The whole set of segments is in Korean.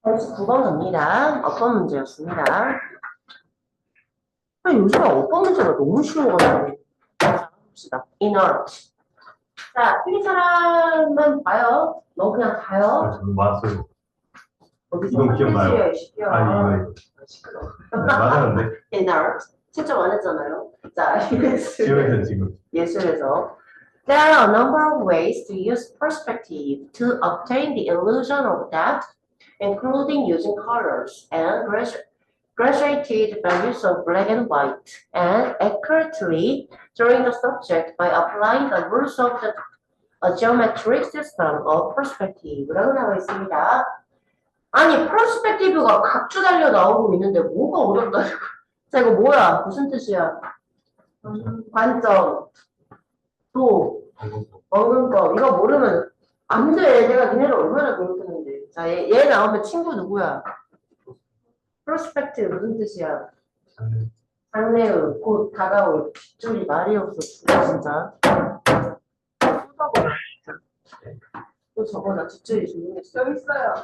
39번입니다. 어법 문제였습니다. 요즘에 어법 문제가 너무 쉬워가지고. 자, 봅시다. inert. 자, 틀린 사람만 봐요. 너 그냥 가요. 저는 맞아요. 이건 기억나요? 아니, 이거. 시끄러워. 네, 맞았는데. inert. 채점 안 했잖아요. 자, 지금에서 지금. 예술에서. There are a number of ways to use perspective to obtain the illusion of depth, including using colors and graduated values of black and white, and accurately drawing the subject by applying the rules of the geometric system of perspective라고 나와 있습니다. 아니, perspective가 각주 달려 나오고 있는데 뭐가 어렵다고. 자, 이거 뭐야? 무슨 뜻이야? 관점, 도, 원근법. 이거 모르면 안 돼. 내가 니네를 얼마나 괴롭혔는데. 자, 얘 나오면 친구 누구야? perspective 무슨 뜻이야? 장래의 곧 다가올 뒷줄이 말이 없어 죽어 진짜. 또 적어놔 뒷줄이 조용했어. 여기 있어요.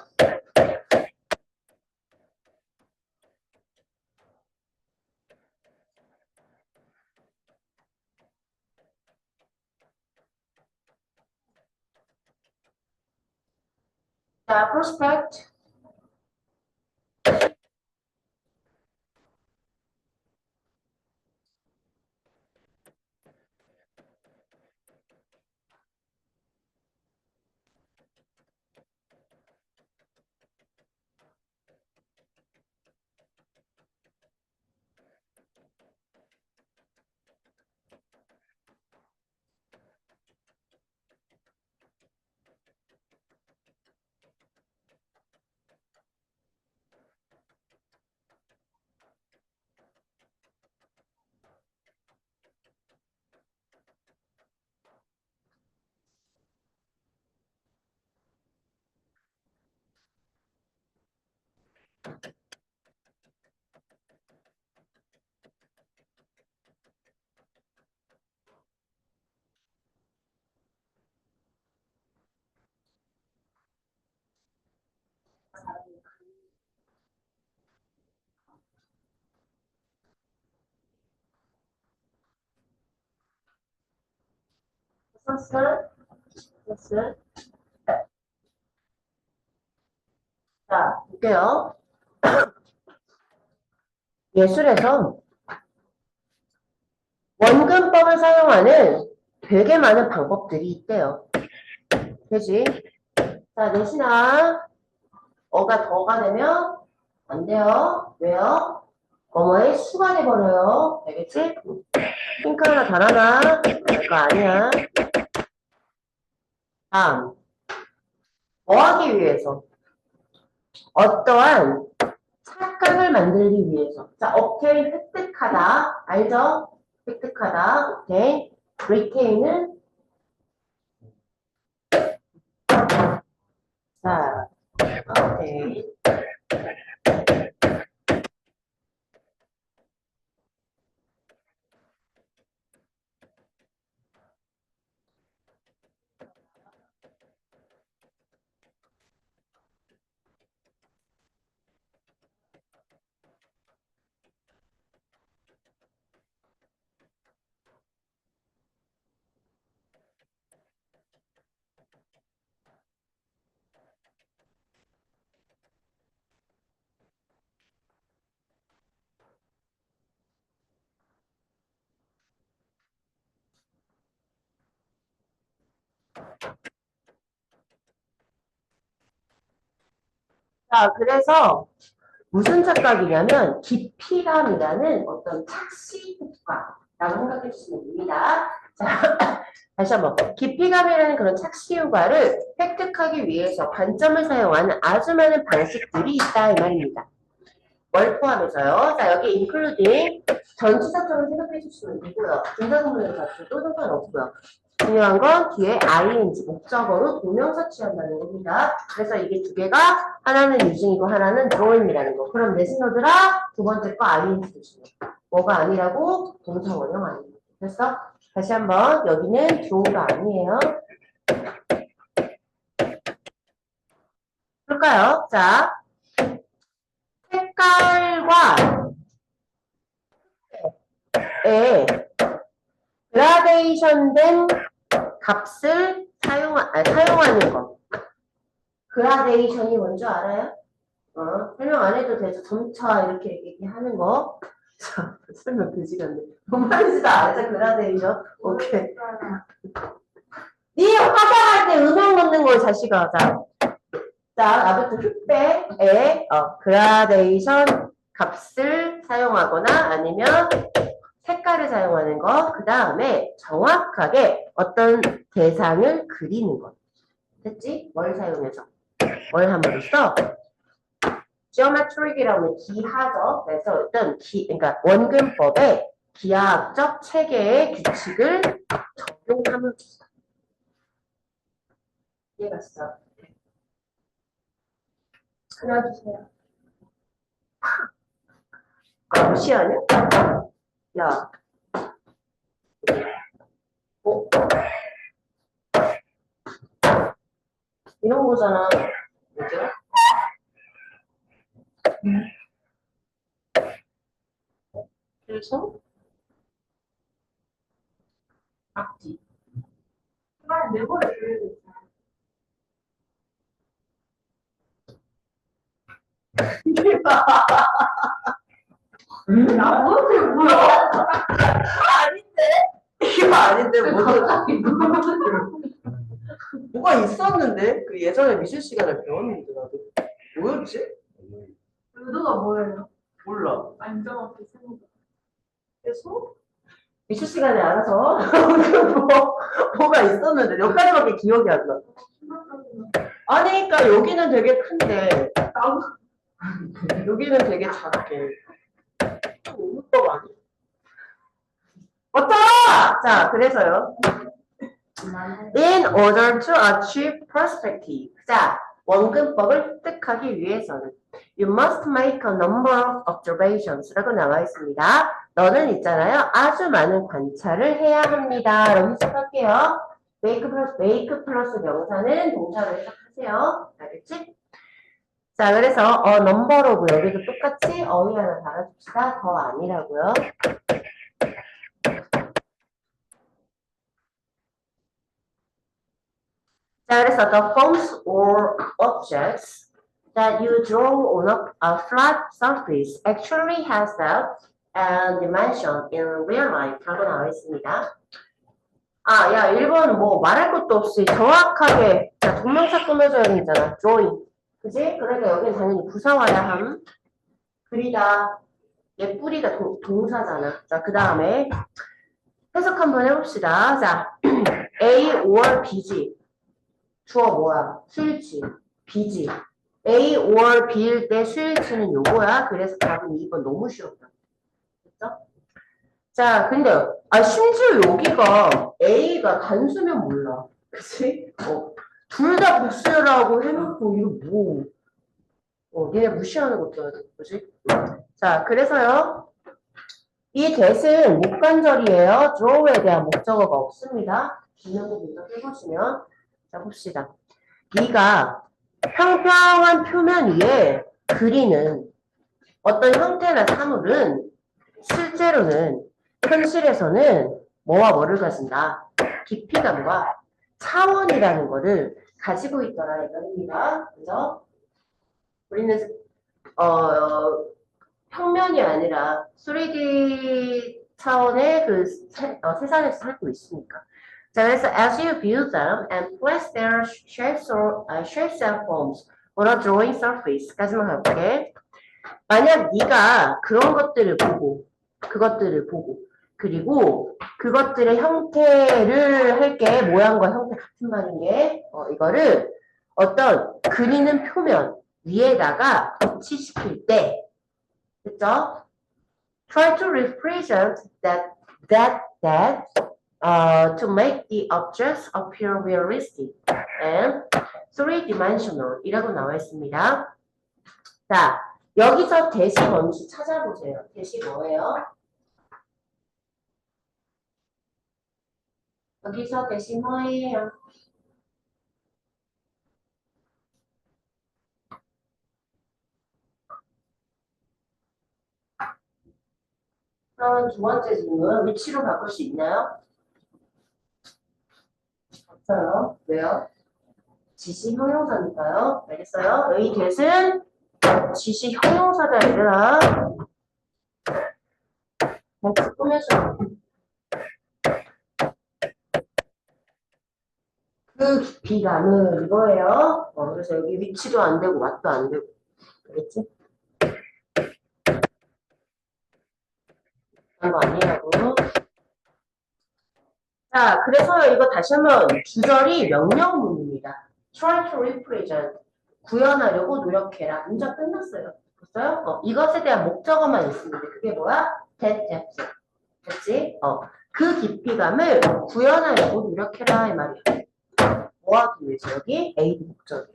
자, prospect. 소스. 자, 볼게요. 예술에서 원근법을 사용하는 되게 많은 방법들이 있대요. 그지? 자, 내신아, 어가 더가 되면 안 돼요. 왜요? 뭐뭐의 수가 돼버려요. 알겠지? 핑크 하나 달아놔. 그거 아니야. 다음. 뭐 하기 위해서? 어떠한 착각을 만들기 위해서. 자, obtain 획득하다. 알죠? 획득하다. obtain. retain은 자, obtain. 자, 그래서 무슨 착각이냐면 깊이감이라는 어떤 착시 효과라고 생각해 주시면 됩니다. 자, 다시 한번 깊이감이라는 그런 착시 효과를 획득하기 위해서 관점을 사용하는 아주 많은 방식들이 있다 이 말입니다. 뭘 포함해서요? 자, 여기 including 전치사처럼 생각해 주시면 되고요. 분사구문을 잡혀도 상관없고요. 중요한 건 뒤에 ing 목적어로 동명사 취한다는 겁니다. 그래서 이게 두 개가 하나는 using이고 하나는 drawing이라는 거. 그럼 내 신호들아 두 번째 거 ing 주시면 뭐가 아니라고 동사 원형 아니고. 됐어? 다시 한번 여기는 draw가 아니에요. 볼까요? 자, 색깔과 에 그라데이션 된 값을 사용하는 것. 그라데이션이 뭔지 알아요? 설명 안 해도 되죠. 점차 이렇게 얘기하는 거. 자, 설명 되지겠네. 뭔 말인지도 알죠? 그라데이션. 오케이. 네 화장할 때 음악 넣는 거 자식아. 자, 나부터 흑백에 그라데이션 값을 사용하거나 아니면 색깔을 사용하는 거. 그 다음에 정확하게 어떤 대상을 그리는 것. 됐지? 뭘 사용해서? 뭘 함으로써? geometric이라고 하면 기하죠. 그래서 어떤 그러니까 원근법의 기하학적 체계의 규칙을 적용함으로써. 이해갔어? 하나 주세요. 야, 무시하냐? 야. 이런 거잖아. 뭐죠? 그래서 앞뒤. 그만 메모를 돌리고 있어. 나머지 뭐야? 아닌데? 이거 아닌데 뭐가 있었는데? 그 예전에 미술 시간에 배웠는데 나도 뭐였지? 의도가 뭐예요? 몰라. 안정없게 쓰는 거. 그래서 미술 시간에 알아서 뭐가 있었는데 몇 가지밖에 기억이 안 나. 아니 그러니까 여기는 되게 큰데 여기는 되게 작게. 오물법 아니야? 맞다! 자, 그래서요. In order to achieve perspective. 자, 원근법을 획득하기 위해서는 You must make a number of observations 라고 나와 있습니다. 너는 있잖아요. 아주 많은 관찰을 해야 합니다. 라고 해석할게요. make 플러스 명사는 동사로 해석하세요. 알겠지? 자, 그래서 number of 여기도 똑같이 어휘 하나 달아줍시다. 더 아니라고요. 자, 그래서 the forms or objects that you draw on a flat surface actually has depth and dimension in real life 라고 나와 있습니다. 아, 야, 1번 뭐 말할 것도 없이 정확하게 자, 동명사 꾸며줘야 되잖아. drawing. 그지? 그러니까 여기는 당연히 부사와야 함. 그리다. 얘 뿌리가 동사잖아. 자, 그 다음에 해석 한번 해봅시다. 자, A or B지. 주어 뭐야? 수일치. B지. A or B일 때 수일치는 요거야. 그래서 답은 2번 너무 쉬웠다. 됐죠? 자, 근데 심지어 여기가 A가 단수면 몰라. 그치? 둘 다 복수라고 해놓고 이거 뭐 니네 무시하는 것도 그지? 자, 그래서요. 이 that은 목관절이에요. draw에 대한 목적어가 없습니다. 기능을 먼저 해보시면 자, 봅시다. 네가 평평한 표면 위에 그리는 어떤 형태나 사물은 실제로는 현실에서는 뭐와 뭐를 가진다? 깊이감과 차원이라는 거를 가지고 있더라 이겁니다. 그래서 우리는 평면이 아니라 3D 차원의 그 세상에서 살고 있으니까. 자, 그래서 as you view them and place their shapes and forms on a drawing surface까지만 가볼게. 만약 네가 그런 것들을 보고 그것들을 보고 그리고 그것들의 형태를 할게 모양과 형태 같은 말인 게 이거를 어떤 그리는 표면 위에다가 배치시킬 때 그죠? Try to represent that to make the objects appear realistic and three-dimensional 이라고 나와 있습니다. 자, 여기서 대시 뭔지 찾아보세요. 대시 뭐예요? 여기서 대시 뭐예요? 그러면 두 번째 질문, 위치로 바꿀 수 있나요? 없어요. 왜요? 지시 형용사니까요. 알겠어요? 이 대신 지시 형용사다 얘들아. 꾸며줘. 그 깊이감은 이거예요. 그래서 여기 위치도 안 되고 맛도 안 되고. 알겠지? 그런 거 아니라고. 자, 그래서 이거 다시 한번 주절이 명령문입니다. Try to represent. 구현하려고 노력해라. 문장 끝났어요. 됐어요? 이것에 대한 목적어만 있습니다. 그게 뭐야? that depth. 됐지? 그 깊이감을 구현하려고 노력해라 이 말이야. 뭐 하기 위해서 여기 aid 목적이야.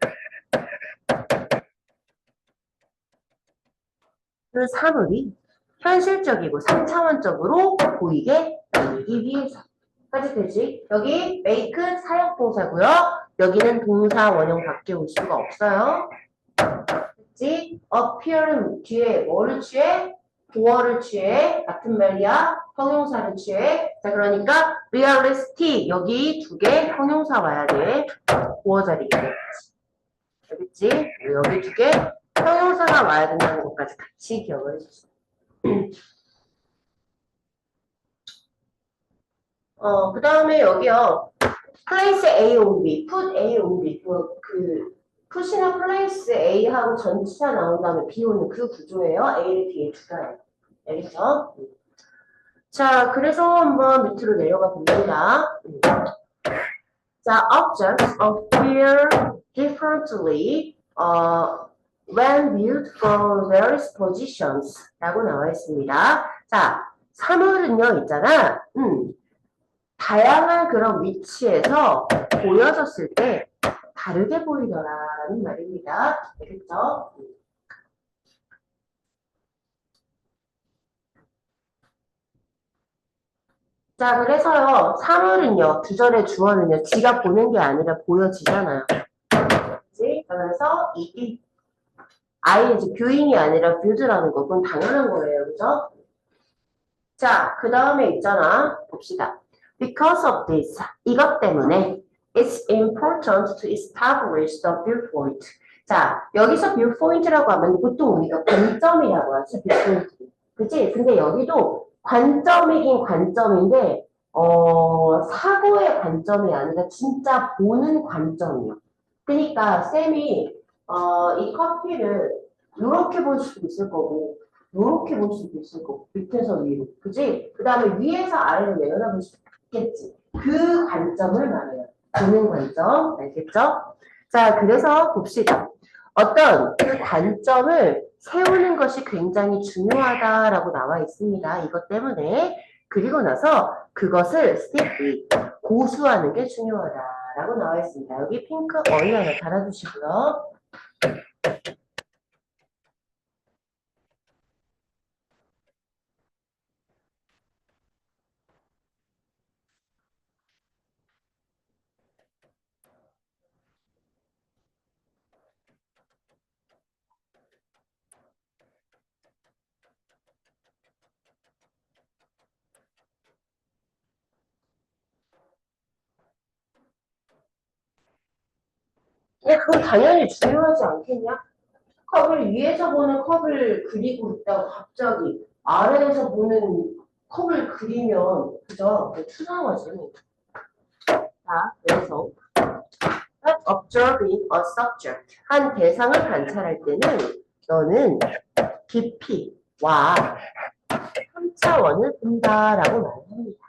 그 사물이 현실적이고 3차원적으로 보이게 만들기 위해서. 까지 되지? 여기 make 사역동사고요. 여기는 동사 원형 밖에 올 수가 없어요. 됐지? appear은 뒤에 뭐를 취해? 보어를 취해. 같은 말이야. 형용사를 취해. 자, 그러니까 realistic 여기 두 개 형용사 와야 돼. 보어 자리에. 알겠지? 여기 두 개 형용사가 와야 된다는 것까지 같이 기억을 해주세요. 그 다음에 여기요. place A on B, put A on B. put이나 place A하고 전치사 나온 다음에 B 오는 그 구조예요. A를 B에 두가요. 알겠죠? 자, 그래서 한번 밑으로 내려가 봅니다. 자, objects appear differently when viewed from various positions 라고 나와 있습니다. 자, 사물은요, 있잖아. 다양한 그런 위치에서 보여졌을 때 다르게 보이더라라는 말입니다. 알겠죠? 자, 그래서요, 사물은요, 주절의 주어는요, 지가 보는 게 아니라 보여지잖아요. 그치? 그러면서 아예 이제 뷰잉이 아니라 뷰드라는 거, 그건 당연한 거예요. 그죠? 자, 그 다음에 있잖아. 봅시다. Because of this, 이것 때문에 it's important to establish the viewpoint. 자, 여기서 viewpoint라고 하면 보통 우리가 관점이라고 하죠, viewpoint. 그치? 근데 여기도 관점이긴 관점인데, 사고의 관점이 아니라 진짜 보는 관점이요. 그러니까 쌤이 이 커피를 이렇게 볼 수도 있을 거고, 이렇게 볼 수도 있을 거고, 밑에서 위로, 그지? 그 다음에 위에서 아래로 내려다볼 수 있겠지. 그 관점을 말해요. 보는 관점, 알겠죠? 자, 그래서 봅시다. 어떤 그 관점을 세우는 것이 굉장히 중요하다라고 나와 있습니다. 이것 때문에. 그리고 나서 그것을 스텝이 고수하는 게 중요하다라고 나와 있습니다. 여기 핑크 어이 하나 달아주시고요. 그건 당연히 중요하지 않겠냐? 컵을 위에서 보는 컵을 그리고 있다가 갑자기 아래에서 보는 컵을 그리면 그죠? 추상화지. 자, 그래서 observing a subject 한 대상을 관찰할 때는 너는 깊이와 3차원을 본다라고 말합니다.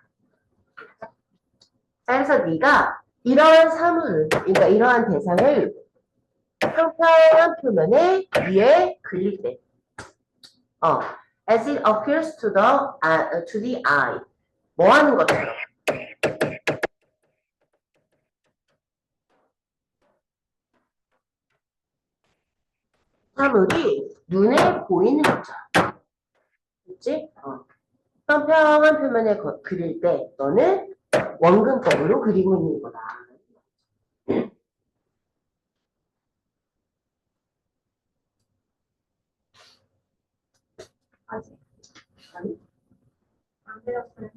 그래서 네가 이러한 사물을, 그러니까 이러한 대상을 평평한 표면에 위에 그릴 때, as it appears to the eye, 뭐 하는 것처럼. 사물이 눈에 보이는 것처럼. 그치? 평평한 표면에 그릴 때 너는 원근법으로 그리고 있는 거다. 아직. 아니? 되었어요.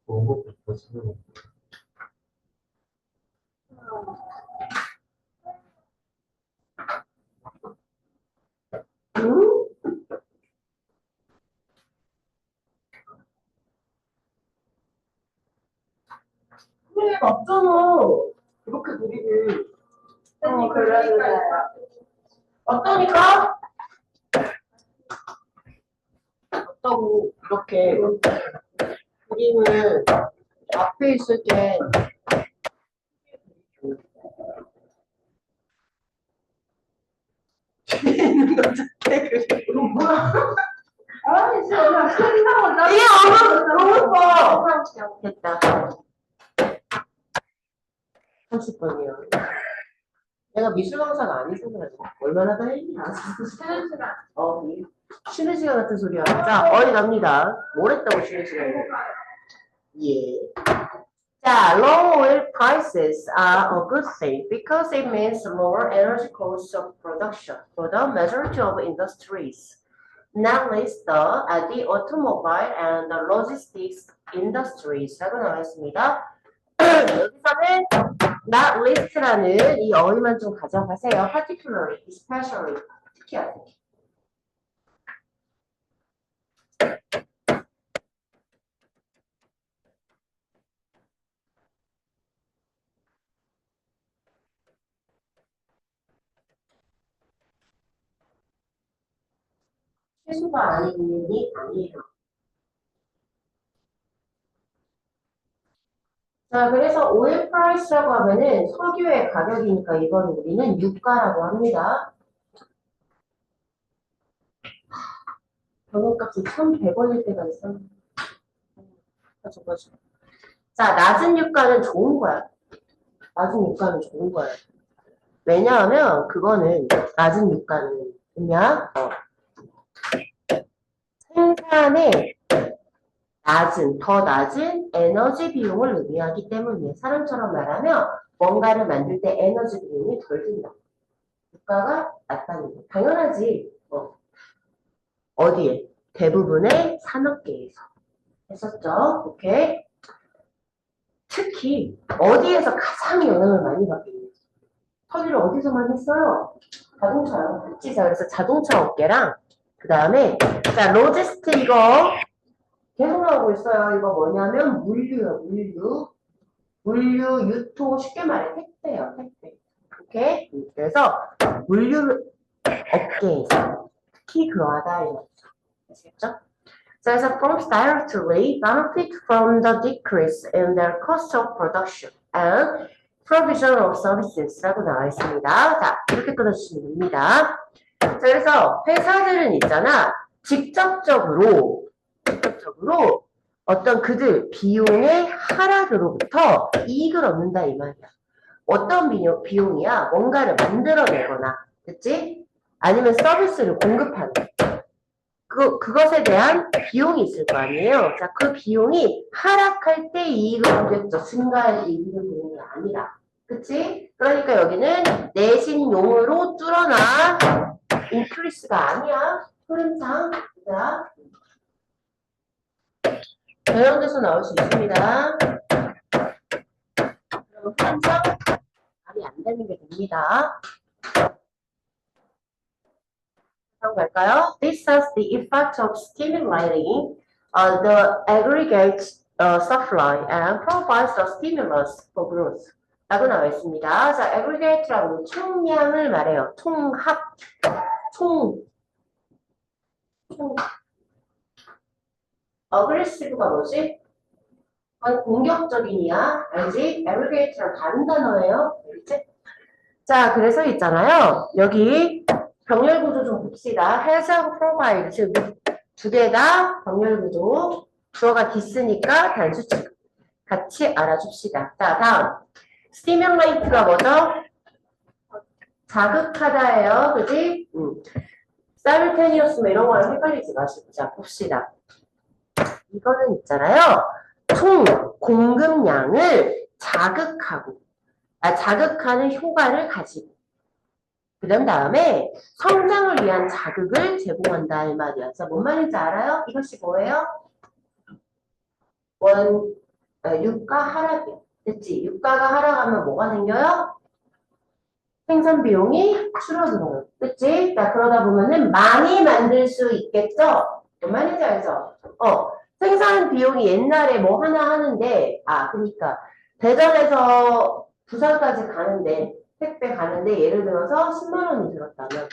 원곡부터 쓰는 음? 그래, 맞잖아. 이렇게 그리기. 그러니까 어떠니까? 어떠고, 이렇게 그림을 앞에 있을 때 이거 뭐야? 아니 진짜 끝나고 나 이게 너무 예뻐. 됐다. 30번이요. 내가 미술 강사가 아니서 그래. 얼마나 더 했냐. 쉬는 시간 쉬는 시간 같은 소리야. 자, 어디 갑니다. 뭘 했다고 쉬는 시간에. 예. 자, low oil prices are a good thing because it means lower energy costs of production for the majority of industries, not least the automobile and the logistics industries. 라고 나와있습니다. 여기서는 not least라는 이 어휘만 좀 가져가세요. particularly, especially, 특히야. 최소가 아니니 아니에요. 자, 그래서 오일 프라이스라고 하면은 석유의 가격이니까 이건 우리는 유가라고 합니다. 경유값이 1,100원일 때가 있어. 자, 낮은 유가는 좋은 거야. 낮은 유가는 좋은 거야. 왜냐하면 그거는 낮은 유가는 그냥 생산의 더 낮은 에너지 비용을 의미하기 때문에 사람처럼 말하면 뭔가를 만들 때 에너지 비용이 덜 든다. 유가가 낮다는 거. 당연하지. 어디에? 대부분의 산업계에서 했었죠. 오케이. 특히 어디에서 가장 영향을 많이 받게 돼요? 설비를 어디서 많이 써요? 자동차요. 그치? 자, 그래서 자동차 업계랑 그 다음에 자 로지스트 이거 계속 나오고 있어요. 이거 뭐냐면 물류요. 물류 유통 쉽게 말해 택배요. 택배. 오케이? 그래서 물류 업계에서 특히 그러하다 이거죠. 아시겠죠? So as firms directly benefit from the decrease in their cost of production and provision of services라고 나와 있습니다. 자, 이렇게 끊어주시면 됩니다. 자, 그래서 회사들은 있잖아. 직접적으로 어떤 그들 비용의 하락으로부터 이익을 얻는다 이 말이야. 어떤 비용이야? 뭔가를 만들어내거나, 그치? 아니면 서비스를 공급하는. 그것에 대한 비용이 있을 거 아니에요? 자, 그 비용이 하락할 때 이익을 보겠죠. 증가할 때 이익을 보는 게 아니라. 그치? 그러니까 여기는 내신용으로 뚫어놔. increase가 아니야. 흐름상. 자, 이런 데서 나올 수 있습니다. 그럼 흐름상 말이 안 되는 게 됩니다. 한번 갈까요? This has the effect of stimulating the aggregate supply and provides a stimulus for growth. 라고 나와 있습니다. 자, aggregate라고 총량을 말해요. 총합, aggressive가 뭐지? 공격적인이야. 알지? aggregate랑 다른 단어예요. 알겠지? 자, 그래서 있잖아요. 여기 병렬 구조 좀 봅시다. 해석 프로파일 지금 두 개 다 병렬 구조. 주어가 디스니까 단수칙 같이 알아줍시다. 자, 다음 스티뮬레이트가 뭐죠? 자극하다예요. 그지? 사이먼테니어스 뭐 이런 거랑 헷갈리지 마시고 자 봅시다. 이거는 있잖아요. 총 공급량을 자극하는 효과를 가지고 그런 다음에 성장을 위한 자극을 제공한다 이 말이야. 자, 뭔 말인지 알아요? 이것이 뭐예요? 유가 하락이야. 됐지? 유가가 하락하면 뭐가 생겨요? 생산 비용이 줄어들어요. 그치? 자, 그러다 보면은 많이 만들 수 있겠죠? 뭔 말인지 알죠? 생산 비용이 옛날에 뭐 하나 하는데, 그러니까 대전에서 부산까지 가는데, 택배 가는데 예를 들어서 10만 원이 들었다면,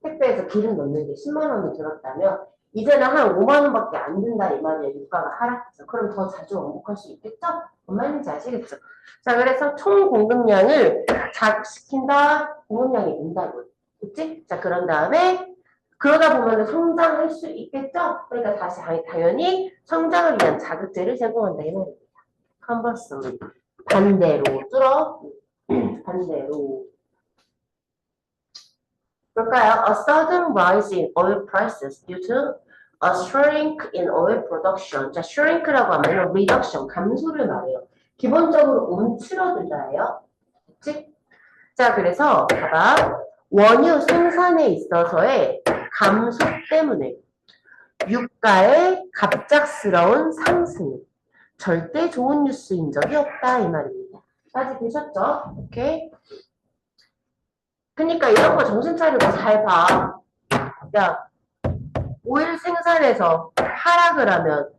택배에서 기름 넣는데 10만 원이 들었다면, 이제는 한 5만 원밖에 안 든다 이 말이에요. 유가가 하락해서. 그럼 더 자주 원복할 수 있겠죠? 뭔 말인지 아시겠죠? 자, 그래서 총 공급량을 자극시킨다, 공급량이 는다고. 그치? 자, 그런 다음에, 그러다 보면 성장할 수 있겠죠? 그러니까 다시 당연히 성장을 위한 자극제를 제공한다, 이 말입니다. conversely. 반대로, 뚫어. 반대로. 볼까요? A sudden rise in oil prices due to a shrink in oil production. 자, shrink라고 하면 reduction, 감소를 말해요. 기본적으로 움츠러들다예요. 그치? 자, 그래서 봐봐. 원유 생산에 있어서의 감소 때문에 유가의 갑작스러운 상승. 절대 좋은 뉴스인 적이 없다 이 말입니다. 까지 되셨죠? 오케이. 그러니까 이런 거 정신 차리고 잘 봐. 야, 오일 생산에서 하락을 하면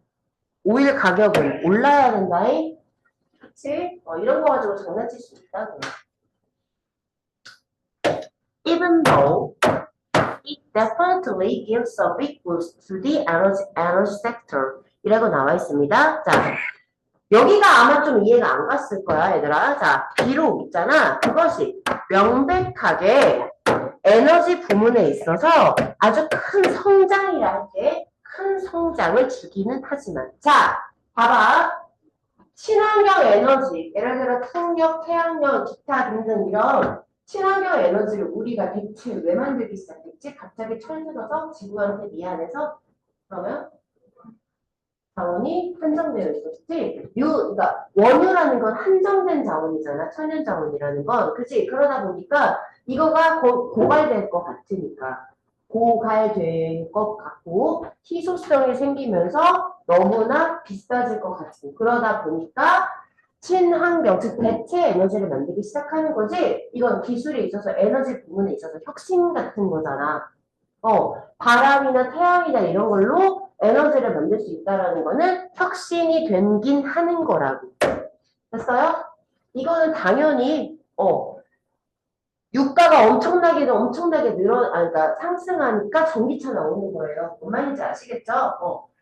오일 가격은 올라야 된다잉. 그치? 이런 거 가지고 장난칠 수 있다고. Even though it definitely gives a big boost to the energy sector. 이라고 나와 있습니다. 자, 여기가 아마 좀 이해가 안 갔을 거야, 얘들아. 자, 비록 있잖아. 그것이 명백하게 에너지 부문에 있어서 아주 큰 성장이랄 때 큰 성장을 주기는 하지만. 자, 봐봐. 친환경 에너지, 예를 들어 풍력, 태양력, 기타 등등 이런 친환경 에너지를 우리가 대체 왜 만들기 시작했지? 갑자기 철들어서 지구한테 미안해서 그러면 자원이 한정되어 있었지. 그러니까 원유라는 건 한정된 자원이잖아. 천연 자원이라는 건. 그치? 그러다 보니까 이거가 고갈될 것 같으니까. 고갈될 것 같고 희소성이 생기면서 너무나 비싸질 것 같고 그러다 보니까 친환경, 즉 대체 에너지를 만들기 시작하는 거지. 이건 기술에 있어서 에너지 부분에 있어서 혁신 같은 거잖아. 바람이나 태양이나 이런 걸로 에너지를 만들 수 있다라는 거는 혁신이 된긴 하는 거라고. 됐어요? 이거는 당연히 유가가 엄청나게 그러니까 상승하니까 전기차 나오는 거예요. 뭔 말인지 아시겠죠?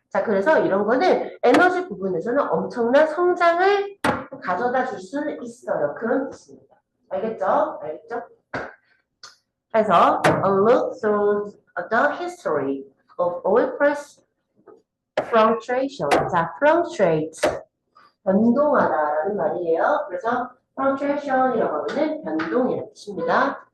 자, 그래서 이런 거는 에너지 부분에서는 엄청난 성장을 가져다 줄 수는 있어요. 그런 뜻입니다. 알겠죠? 알겠죠? 그래서 a look through the history of oil price fluctuation. 자, fluctuate. 변동하다라는 말이에요. 그래서 fluctuation이라고 하면은 변동이라는 뜻입니다.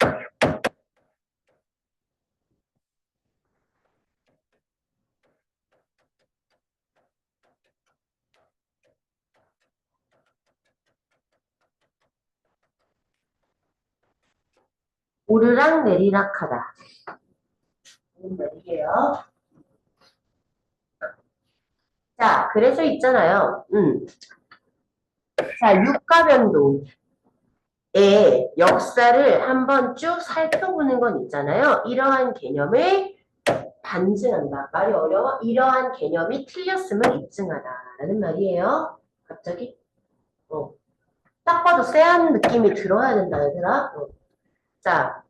오르락 내리락 하다. 이런 말이에요. 자, 그래서 있잖아요. 자, 유가 변동의 역사를 한번 쭉 살펴보는 건 있잖아요. 이러한 개념을 반증한다. 말이 어려워? 이러한 개념이 틀렸음을 입증하다라는 말이에요. 갑자기? 딱 봐도 쎄한 느낌이 들어야 된다, 얘들아. 자,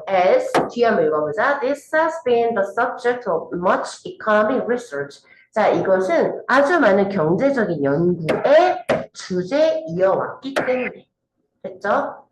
as 뒤에 한번 읽어보자. This has been the subject of much economic research. 자, 이것은 아주 많은 경제적인 연구의 주제이어왔기 때문에. 됐죠?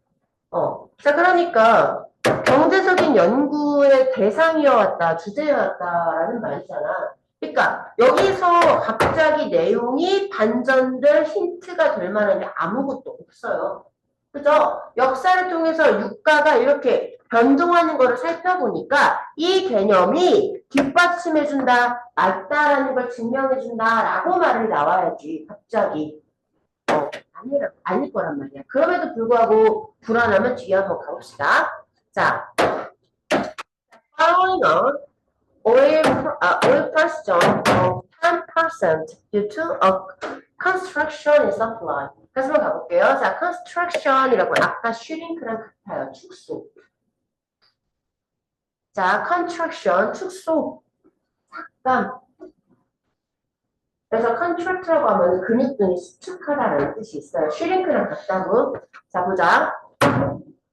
자, 그러니까 경제적인 연구의 대상이어왔다, 주제여왔다라는 말이잖아. 그러니까 여기서 갑자기 내용이 반전될 힌트가 될 만한 게 아무것도 없어요. 그죠? 역사를 통해서 유가가 이렇게 변동하는 거를 살펴보니까 이 개념이 뒷받침해준다, 맞다라는 걸 증명해준다라고 말이 나와야지 갑자기 아닐 거란 말이야. 그럼에도 불구하고 불안하면 뒤에 한번 가봅시다. 자, following on oil price jump of 10% due to a construction and supply. 그래서 한번 가볼게요. 자, construction이라고 아까 shrink랑 같아요. 축소. 자, construction, 축소, 삭감. 그래서 contract라고 하면 근육 등이 수축하다는 뜻이 있어요. shrink랑 같다고. 자, 보자.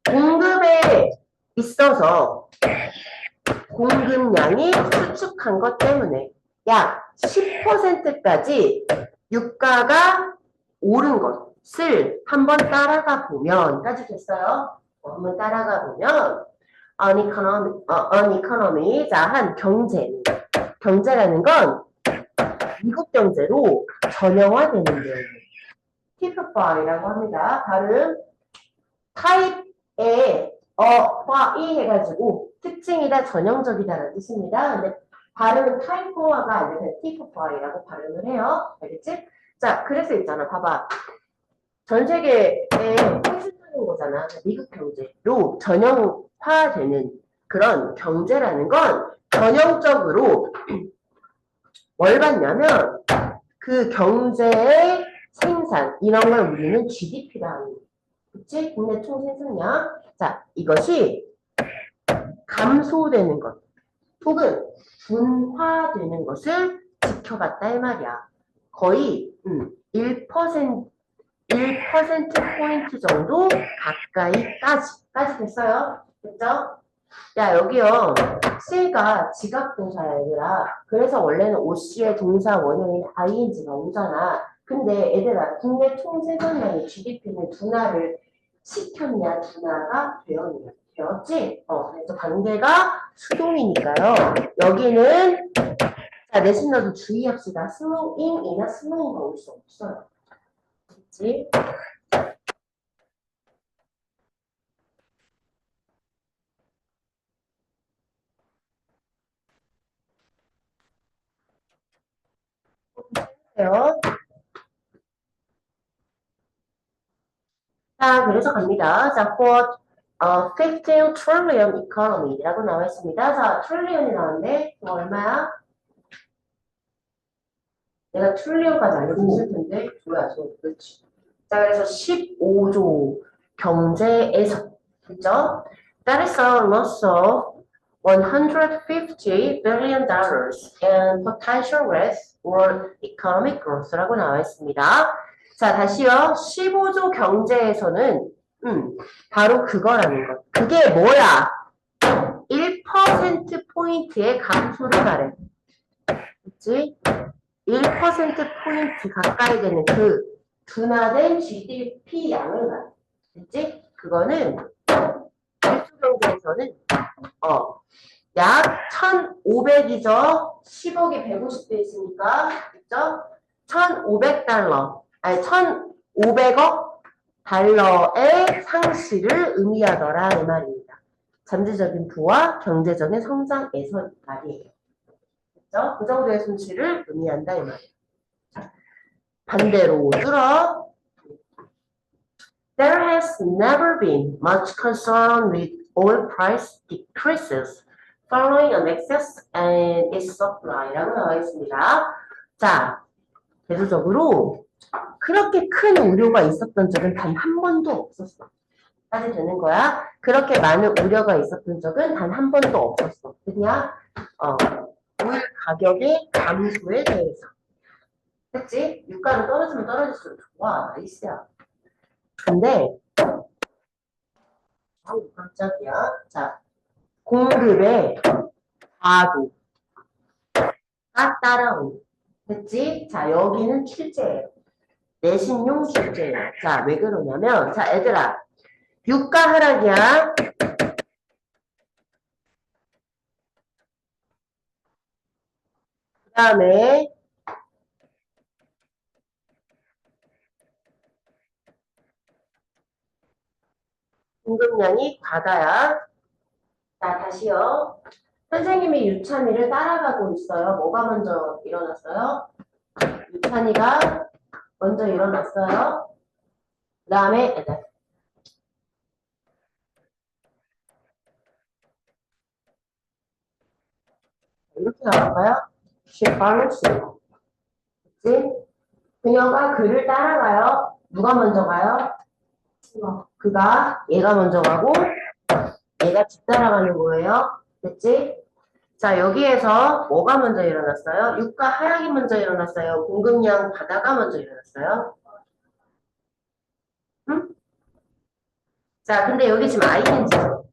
공급에 있어서 공급량이 수축한 것 때문에 약 10%까지 유가가 오른 것을 한번 따라가 보면,까지 됐어요. 한번 따라가 보면 an economy, 자, 한 경제라는 건 미국 경제로 전형화되는 거예요. typify라고 합니다. 발음 타입에 이 해가지고 특징이다, 전형적이다라는 뜻입니다. 근데 발음은 타이포화가 아니라 typify라고 발음을 해요. 알겠지? 자, 그래서 있잖아. 봐봐. 전 세계에 핵심적인 거잖아. 미국 경제로 전형화되는 그런 경제라는 건 전형적으로 뭘 받냐면 그 경제의 생산, 이런 걸 우리는 GDP라 하는 거야. 그치? 국내 총생산량. 자, 이것이 감소되는 것 혹은 둔화되는 것을 지켜봤다 이 말이야. 거의 1%포인트 정도 가까이까지 됐어요. 됐죠? 야, 여기요. C가 지각동사야, 얘들아. 그래서 원래는 OC의 동사 원형인 ing가 오잖아. 근데 얘들아, 국내 총생산량의 GDP는 둔화를 시켰냐, 둔화가 되었지? 그래서 관계가 수동이니까요. 여기는, 자, 내신너도 주의합시다. slowing이나 slowing가 올 수 없어요. 그치? 요. 자, 그래서 갑니다. 자, for 15 trillion economy라고 나와 있습니다. 자, 트릴리언이 나왔네. 이거 얼마야? 내가 트릴리언까지 알려줬을 텐데. 뭐야, 그렇지. 자, 그래서 15조 경제에서. 그죠? That is a loss of $150 billion and potential risk for economic growth라고 나와 있습니다. 자, 다시요. 15조 경제에서는 바로 그거라는 것. 그게 뭐야? 1%포인트의 감소를 말해. 그치? 1%포인트 가까이 되는 그 둔화된 GDP 양을 말해. 그치? 그거는 일수경제에서는 약 1,500이죠. 10억에 150대 있으니까 그죠? 1,500달러 아니 1,500억 달러의 상실을 의미하더라 이 말입니다. 잠재적인 부와 경제적인 성장에서 말이에요. 그죠? 그 정도의 손실을 의미한다 이 말이에요. 반대로 들어 There has never been much concern with oil price decreases following an excess and its supply라고 나와 있습니다. 자, 대조적으로 그렇게 큰 우려가 있었던 적은 단 한 번도 없었어. 까지 되는 거야. 그렇게 많은 우려가 있었던 적은 단 한 번도 없었어. 그냥 오일 가격의 감소에 대해서. 그치? 유가는 떨어지면 떨어질수록 좋아. 나이스야. 근데 깜짝이야. 자, 공급의 과도가 따라오는. 됐지? 자, 여기는 출제예요. 내신용 출제예요. 자, 왜 그러냐면, 자, 얘들아, 유가 하락이야. 그 다음에 공급량이 과다야. 자, 다시요. 선생님이 유찬이를 따라가고 있어요. 뭐가 먼저 일어났어요? 유찬이가 먼저 일어났어요. 그 다음에 애들. 이렇게 나올까요? She follows you. 그치? 그녀가 그를 따라가요. 누가 먼저 가요? 그가 얘가 먼저 가고 얘가 뒤따라가는 거예요. 됐지? 자, 여기에서 뭐가 먼저 일어났어요? 유가 하락이 먼저 일어났어요. 공급량 바다가 먼저 일어났어요. 응? 자, 근데 여기 지금 ING죠.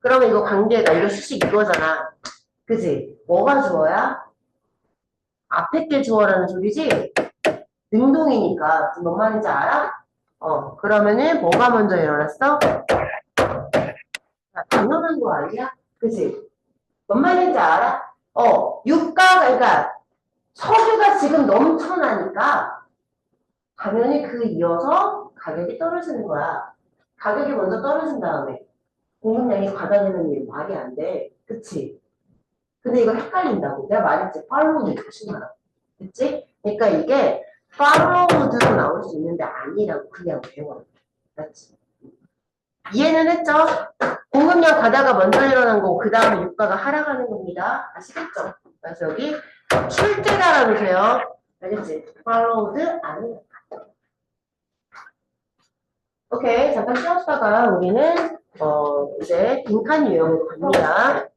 그러면 이거 관계가 이거 수식 이거잖아. 그지? 뭐가 주어야? 앞에 게 주어라는 소리지? 능동이니까. 지금 뭔 말인지 알아? 그러면은 뭐가 먼저 일어났어? 자, 당연한 거 아니야? 그지? 뭔 말인지 알아? 유가가, 그러니까 석유가 지금 넘쳐나니까 당연히 그 이어서 가격이 떨어지는 거야. 가격이 먼저 떨어진 다음에 공급량이 과다되는 일은 말이 안 돼. 그치? 근데 이거 헷갈린다고. 내가 말했지. 팔로우는 조심하라. 그치? 그러니까 이게 팔로우드로 나올 수 있는데 아니라고 그냥 외워요. 그렇지? 이해는 했죠? 공급량 과다가 먼저 일어난 거고 그 다음에 유가가 하락하는 겁니다. 아시겠죠? 그래서 여기 출제다라고 해요. 알겠지? followed 아니. 오케이 잠깐 쉬었다가 우리는 이제 빈칸 유형으로 갑니다.